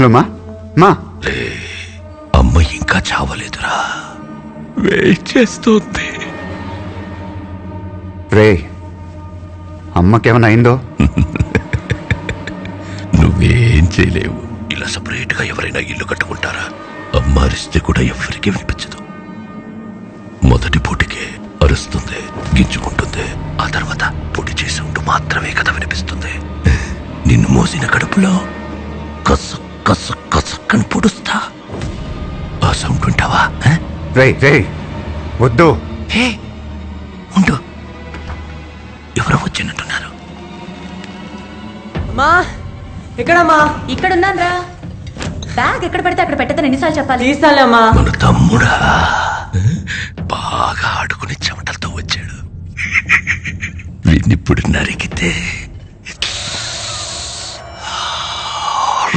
Hello మా మా అమ్మ ఇంకా చావలేదురా, వెయిట్ చేస్తోంది. రే అమ్మకేమైనా అయిందో? నువ్వేం చేయలేవు. ఇలా సపరేట్ గా ఎవరైనా ఇల్లు కట్టుకుంటారా? అమ్మ అరిస్తే కూడా ఎవరికి వినిపించదు. మొదటి పూటికే అరుస్తుంది, గింజుకుంటుంది. ఆ తర్వాత పొడి చేసి ఉంటూ మాత్రమే కదా వినిపిస్తుంది. నిన్ను మోసిన కడుపులో కస కస కసక్కని పొడుస్తా. ఆ సౌండ్ వింటావా? రే రే వద్దు. హే ఉండు, ఎవరో వచ్చినట్టున్నారు. మా ఎక్కడమ్మా? ఇక్కడున్నాన్రా. బ్యాగ్ ఎక్కడ పడితే అక్కడ పెట్టదని ఎన్నిసార్లు చెప్పాలి? తీసాలేమ్మా. మన తమ్ముడా బాగా ఆడుకుని చెమటలతో వచ్చాడు. వీడినిప్పుడు నరికితే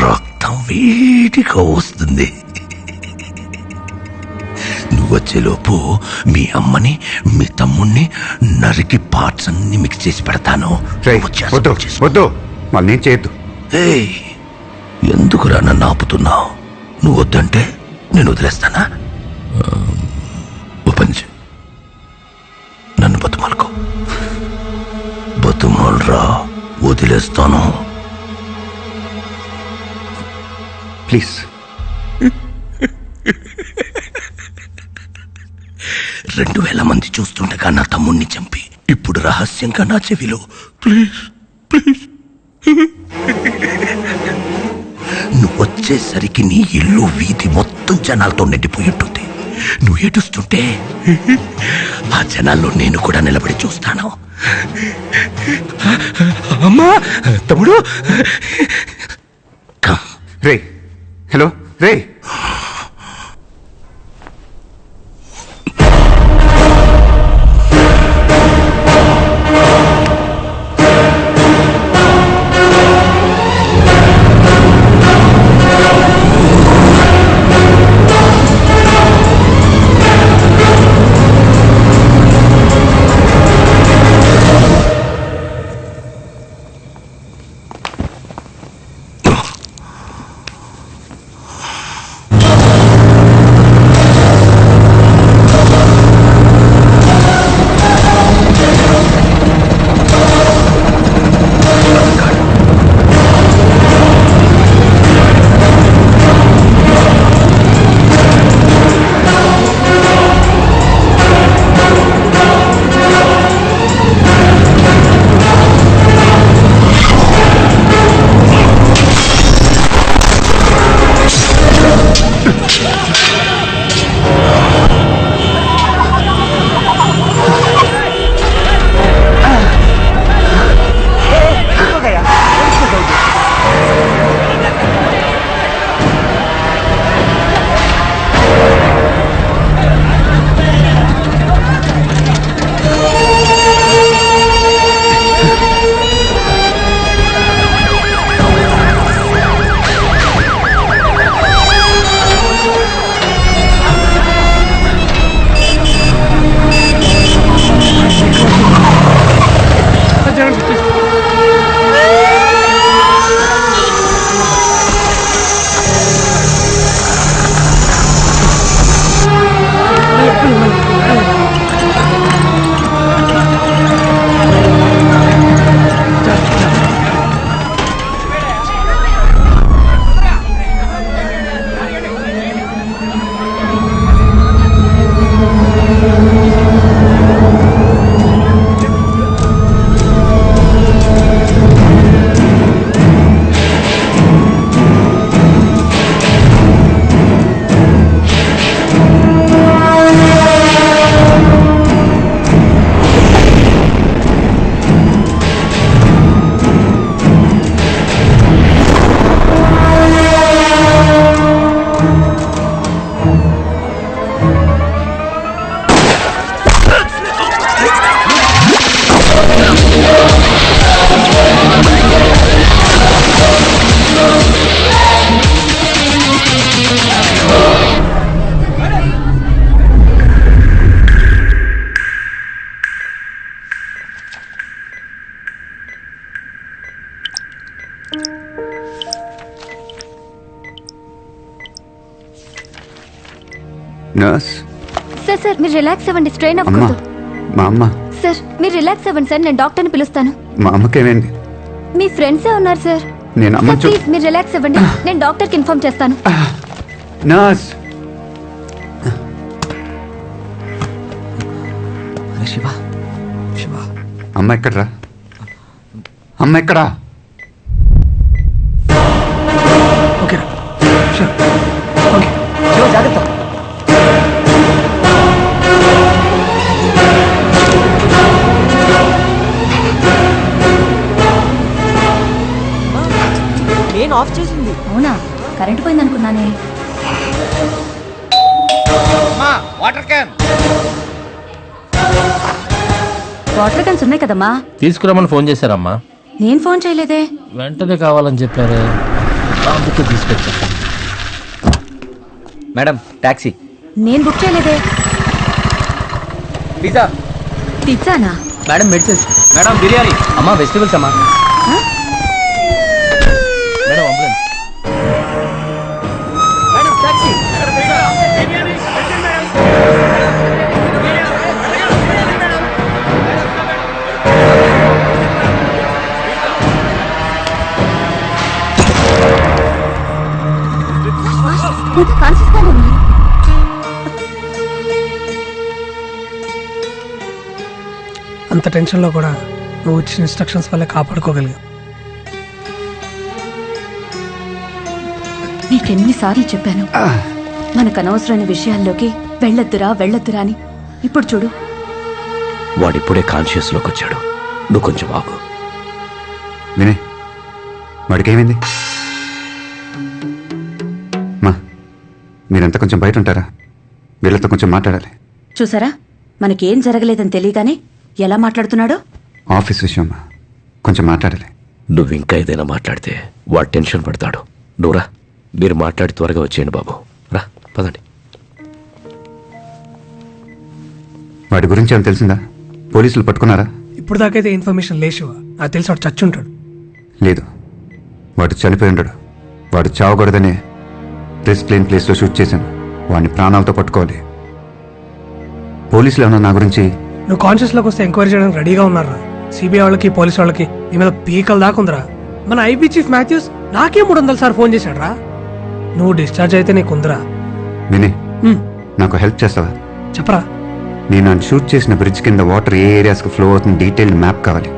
రక్తం వేడిగా వస్తుంది. నువ్వు వచ్చేలోపు మీ అమ్మని మీ తమ్ముణ్ణి నరికి పార్ట్స్ అన్ని మిక్స్ చేసి పెడతాను. వద్దు వద్దు, మళ్ళీ చేయొద్దు. ఎందుకురా నన్ను ఆపుతున్నావు? నువ్వు వద్దంటే నేను వదిలేస్తానా? ఓ పని చెయ్, నన్ను బతుమాలుకో. బతుమాలరా, వదిలేస్తాను. ప్లీజ్. 2000 మంది చూస్తుండగా నా తమ్ముణ్ణి చంపి ఇప్పుడు రహస్యంగా నా చెవిలో ప్లీజ్ ప్లీజ్. నువ్వు వచ్చేసరికి నీ ఇల్లు వీధి మొత్తం జనాలతో నిండిపోయి ఉంటుంది. నువ్వు ఏడుస్తుంటే ఆ జనాల్లో నేను కూడా నిలబడి చూస్తాను. అమ్మా తమ్ముడు. రే హలో రే. నర్స్. సార్ సార్ మీరు రిలాక్స్ అవ్వండి, స్ట్రెయిన్ అమ్మా, అవ్వకూడదు. మా అమ్మ. సార్ మీరు రిలాక్స్ అవ్వండి సార్, నేను డాక్టర్ని పిలుస్తాను. మా అమ్మకేమైంది? మీ ఫ్రెండ్సే ఉన్నారు సార్. నేను అమ్మ సార్ ప్లీజ్ మీరు రిలాక్స్ అవ్వండి, నేను డాక్టర్కి ఇన్ఫార్మ్ చేస్తాను. నర్స్. శివ శివ అమ్మ ఎక్కడ్రా? అమ్మ ఎక్కడా? ఓకే షూర్ ఓకే శివ జాగ్రత్త. నేను ఆఫ్ చేసింది. అవునా, కరెంటు పోయింది అనుకున్నానే. వాటర్ క్యాన్స్ ఉన్నాయి కదమ్మా. తీసుకురమ్మని ఫోన్ చేశారమ్మా. నేను ఫోన్ చేయలేదే. వెంటనే కావాలని చెప్పారు, అందుకే తీసుకొచ్చా. Madam taxi. నేను బుక్ చేయలేదే. పిజ్జా. పిజ్జానా? Madam medicines. మేడం బిర్యానీ. అమ్మా వెజిటబుల్స్ అమ్మా. Madam ambulance. Madam taxi. ఇంకా కాన్షియస్గానే ఉన్నారు. అంత టెన్షన్లో కూడా నువ్వు ఇచ్చిన ఇన్స్ట్రక్షన్స్ వల్ల కాపాడుకోగలిగా. నీకెన్నిసార్లు చెప్పాను మనకు అనవసరమైన విషయాల్లోకి వెళ్ళొద్దురా అని. ఇప్పుడు చూడు. వాడిప్పుడే కాన్షియస్లోకి వచ్చాడు, నువ్వు కొంచెం ఆగు. వినే, వాడికేమైంది? మా మీరంతా కొంచెం బయట ఉంటారా? వీళ్ళతో కొంచెం మాట్లాడాలి. చూసారా, మనకేం జరగలేదని తెలియగానే ఎలా మాట్లాడుతున్నాడో. ఆఫీస్ విషయం అమ్మా, కొంచెం మాట్లాడాలి. నువ్వు ఇంకా ఏదైనా మాట్లాడితే వాడు టెన్షన్ పడతాడు. నువ్వురా, మీరు మాట్లాడి త్వరగా వచ్చేయండి బాబు. రా పదండి. వాడి గురించి ఏమైనా తెలిసిందా? పోలీసులు పట్టుకున్నారా? ఇప్పుడు దాకైతే ఇన్ఫర్మేషన్ లేచివా, నాకు తెలిసి వాడు చచ్చుంటాడు. లేదు, వాడు చనిపోయి ఉండడు. వాడు చావకూడదనే రిస్క్ లేని ప్లేస్లో షూట్ చేశాను. వాడిని ప్రాణాలతో పట్టుకోవాలి. పోలీసులు ఏమన్నా నా గురించి? నువ్వు కాన్షియస్లోకి వస్తే ఎంక్వైరీ చేయడానికి రెడీగా ఉన్నారా? సిబిఐ వాళ్ళకి పోలీసు వాళ్ళకి నీ మీద పీకల దాకా ఉందిరా. మన ఐబీ చీఫ్ మాథ్యూస్ నాకే 300 సార్లు ఫోన్ చేశాడు రా. నువ్వు డిశ్చార్జ్ అయితే నీకుందిరా. వినే, నాకు హెల్ప్ చేస్తావా? చెప్పరా. నేను నన్ను షూట్ చేసిన బ్రిడ్జ్ కింద వాటర్ ఏ ఏరియాస్కి ఫ్లో అవుతుంది డీటెయిల్డ్ మ్యాప్ కావాలి.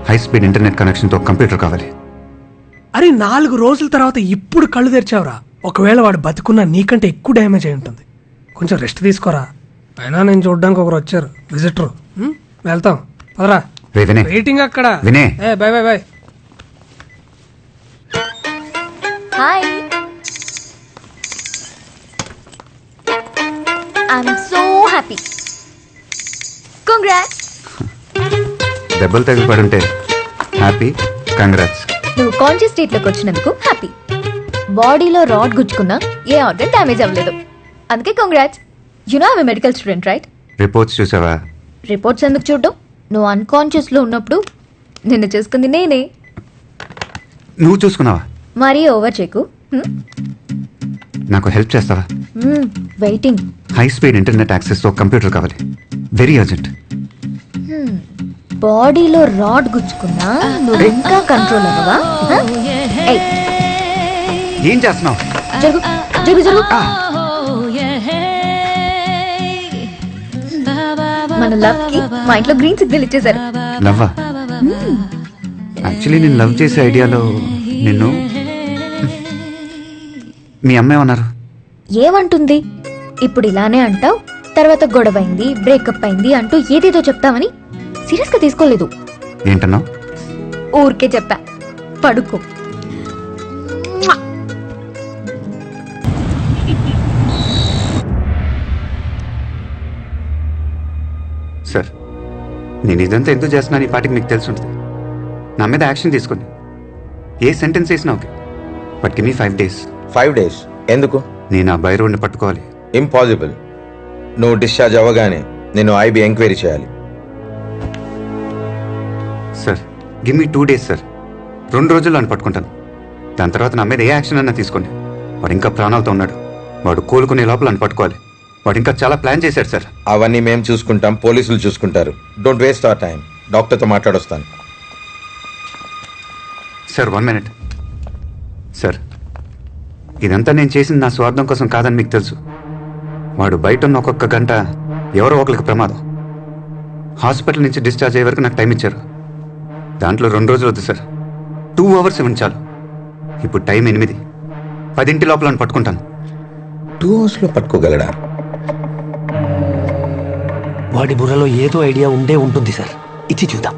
హై స్పీడ్ ఇంటర్నెట్ కనెక్షన్తో కంప్యూటర్ కావాలి. అరే 4 రోజుల తర్వాత ఇప్పుడు కళ్ళు తెరిచావురా. ఒకవేళ వాడు బతుకున్నా నీకంటే ఎక్కువ డ్యామేజ్ అయి ఉంటుంది. కొంచెం రెస్ట్ తీసుకోరా. అయినా నేను చూడడానికి ఒకరు వచ్చారు, విజిటర్. వెళ్తాం పదరా. రే వినే, వెయిటింగ్ అక్కడ. వినే. Bye bye bye. Hi, I'm so happy. Congrats. దెబ్బలు తగిలి పడుంటే హ్యాపీ, కంగ్రాట్స్. నువ్వు కాన్షియస్ స్టేట్లోకి వచ్చినందుకు హ్యాపీ. బాడీలో రాడ్ గుచ్చుకున్నా ఏ ఆర్గన్ డ్యామేజ్ అవ్వలేదు, అందుకే congrats. You know I'm medical student right? Reports చూసావా? రిపోర్ట్స్ ఎందుకు చూడడం? నువ్వు అన్కాన్షియస్లో ఉన్నప్పుడు నిన్ను చూసుకుంది నేనే. నువ్వు చూసుకున్నావా? మరీ ఓవర్ చేయకు. నాకు హెల్ప్ చేస్తావా? వెయిటింగ్. హై స్పీడ్ ఇంటర్నెట్ యాక్సెస్తో కంప్యూటర్ కావాలి, వెరీ అర్జెంట్. బాడీలో రాడ్ గుచ్చుకున్నా నువ్వు ఇంకా కంట్రోల్ అవ్వవా? ఏయ్, ఏం చేస్తున్నావు? జరుగు జరుగు జరుగు. మన లవ్ కి మా ఇంట్లో గ్రీన్ సిగ్నల్ ఇచ్చేశారు. లవ్వా? యాక్చువల్లీ నేను లవ్ చేసే ఐడియాలో నిన్ను మీ అమ్మ ఏమన్నారు? ఏమంటుంది? ఇప్పుడు ఇలానే అంటావు, తర్వాత గొడవైంది, బ్రేకప్ అయింది అంటూ ఏదేదో చెప్తామని సీరియస్ గా తీసుకోలేదు. ఏంటన్నావు? ఊరికే చెప్పా, పడుకో. సార్, నేను ఇదంతా ఎందుకు చేస్తున్నాను ఈ పాటికి మీకు తెలిసి ఉంటుంది. నా మీద యాక్షన్ తీసుకోండి. ఏ సెంటెన్స్ వేసినా okay, but give me 5 days. 5 days ఎందుకు? నేను ఆ బైరోడ్ని పట్టుకోవాలి. ఇంపాసిబుల్. నువ్వు డిశ్చార్జ్ అవ్వగానే నేను ఐబీ ఎంక్వైరీ చేయాలి. Sir, give me 2 days sir. 2 రోజుల్లో అని పట్టుకుంటాను. దాని తర్వాత నా మీద ఏ యాక్షన్ అన్నా తీసుకోండి. వాడు ఇంకా ప్రాణాలతో ఉన్నాడు. వాడు కోలుకునే లోపల అని పట్టుకోవాలి. వాడు ఇంకా చాలా ప్లాన్ చేశాడు సార్. అవన్నీ మేము చూసుకుంటాం, పోలీసులు చూసుకుంటారు. Don't waste our time. డాక్టర్తో మాట్లాడొస్తాను. Sir 1 minute. సార్, ఇదంతా నేను చేసింది నా స్వార్థం కోసం కాదని మీకు తెలుసు. వాడు బయట ఉన్న ఒక్కొక్క గంట ఎవరో ఒకరికి ప్రమాదం. హాస్పిటల్ నుంచి డిశ్చార్జ్ అయ్యే వరకు నాకు టైం ఇచ్చారు. దాంట్లో 2 రోజులు వద్దు సార్, 2 hours ఇవ్వండి చాలు. ఇప్పుడు టైం 8. 10 లోపల నన్ను పట్టుకుంటాను. 2 hours లో పట్టుకోగలడా? వాడి బుర్రలో ఏదో ఐడియా ఉండే ఉంటుంది సార్. ఇచ్చి చూద్దాం.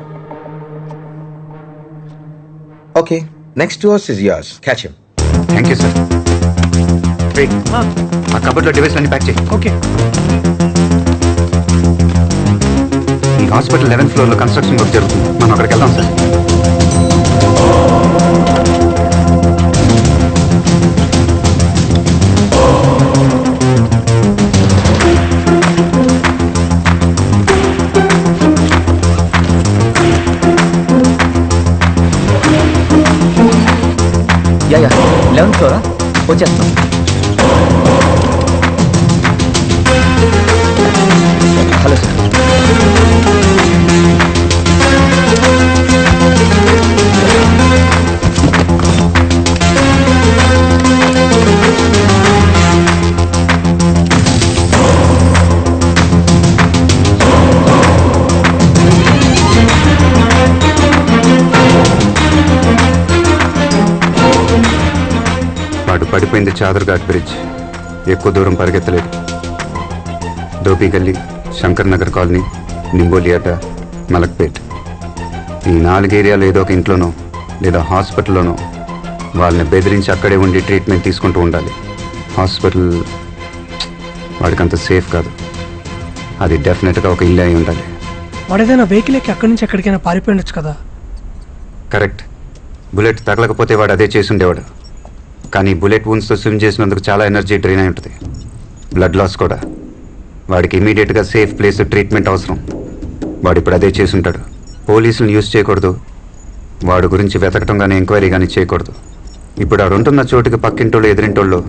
Okay, next 2 hours is yours. Catch him. Thank you sir. ఆ కబర్లో డివైస్ అన్ని ప్యాక్ చేయి. ఓకే. ఈ హాస్పిటల్ 11th floor లో కన్స్ట్రక్షన్ వర్క్ జరుగుతుంది. మనం అక్కడికి వెళ్దాం సార్. యా 11th ఫ్లోరా, వచ్చేస్తాం. Hello sir. వాడు పడిపోయింది చాదర్ఘాట్ బ్రిడ్జ్. ఎక్కువ దూరం పరిగెత్తలేదు. దోపి గల్లీ, శంకర్ నగర్ కాలనీ, నింబోలియాట, మలక్పేట్, ఈ 4 ఏరియాలో ఏదో ఒక ఇంట్లోనో లేదా హాస్పిటల్లోనో వాళ్ళని బెదిరించి అక్కడే ఉండి ట్రీట్మెంట్ తీసుకుంటూ ఉండాలి. హాస్పిటల్ వాడికంత సేఫ్ కాదు. అది డెఫినెట్గా ఒక ఇల్లు అయి ఉండాలి. వాడు ఏదైనా వెహికల్ ఎక్కి అక్కడి నుంచి ఎక్కడికైనా పారిపోయి ఉండొచ్చు కదా. కరెక్ట్. బుల్లెట్ తగలకపోతే వాడు అదే చేసి ఉండేవాడు. కానీ బుల్లెట్ వూన్స్తో స్విమ్ చేసినందుకు చాలా ఎనర్జీ డ్రైన్ అయి ఉంటుంది. బ్లడ్ లాస్ కూడా. వాడికి ఇమీడియట్గా సేఫ్ ప్లేస్ ట్రీట్మెంట్ అవసరం. వాడు ఇప్పుడు అదే చేసి ఉంటాడు. పోలీసులను యూజ్ చేయకూడదు. వాడు గురించి వెతకటం కానీ ఎంక్వైరీ కానీ చేయకూడదు. ఇప్పుడు ఆడు ఉంటున్న చోటుకి పక్కింటోళ్ళు, ఎదురింటోళ్ళు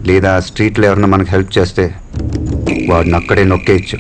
లేదా స్ట్రీట్లో ఎవరన్నా మనకు హెల్ప్ చేస్తే వాడిని అక్కడే నొక్కేయచ్చు.